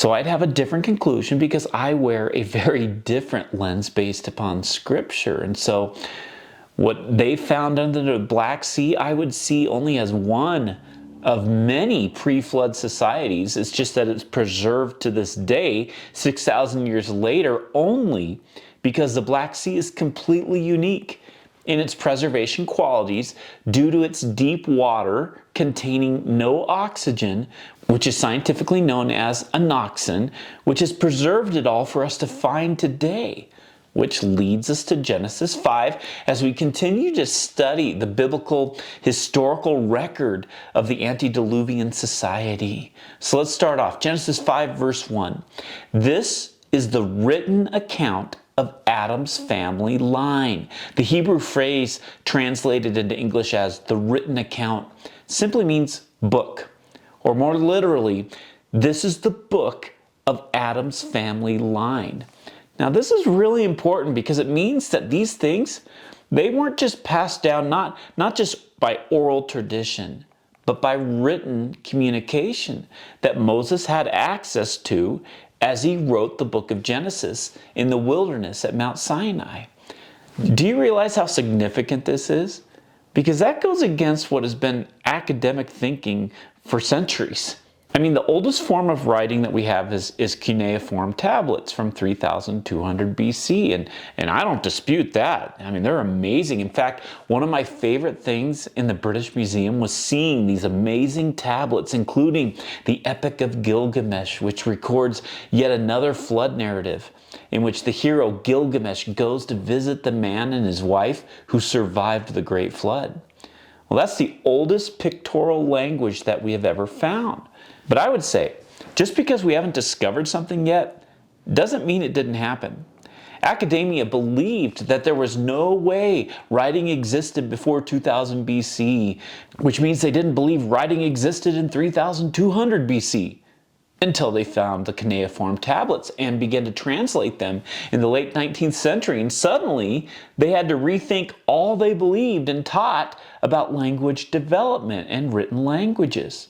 So I'd have a different conclusion because I wear a very different lens based upon Scripture. And so what they found under the Black Sea, I would see only as one of many pre-flood societies. It's just that it's preserved to this day, 6,000 years later, only because the Black Sea is completely unique in its preservation qualities due to its deep water containing no oxygen, which is scientifically known as anoxin, which has preserved it all for us to find today. Which leads us to Genesis 5 as we continue to study the biblical historical record of the antediluvian society. So let's start off. Genesis 5 verse 1. This is the written account of Adam's family line. The Hebrew phrase translated into English as the written account simply means book. Or more literally, this is the book of Adam's family line. Now this is really important because it means that these things, they weren't just passed down, not just by oral tradition, but by written communication that Moses had access to as he wrote the book of Genesis in the wilderness at Mount Sinai. Do you realize how significant this is? Because that goes against what has been academic thinking for centuries. I mean, the oldest form of writing that we have is cuneiform tablets from 3200 BC, and I don't dispute that. I mean, they're amazing. In fact, one of my favorite things in the British Museum was seeing these amazing tablets, including the Epic of Gilgamesh, which records yet another flood narrative in which the hero Gilgamesh goes to visit the man and his wife who survived the Great Flood. Well, that's the oldest pictorial language that we have ever found. But I would say, just because we haven't discovered something yet, doesn't mean it didn't happen. Academia believed that there was no way writing existed before 2000 BC, which means they didn't believe writing existed in 3200 BC. Until they found the cuneiform tablets and began to translate them in the late 19th century. And suddenly, they had to rethink all they believed and taught about language development and written languages.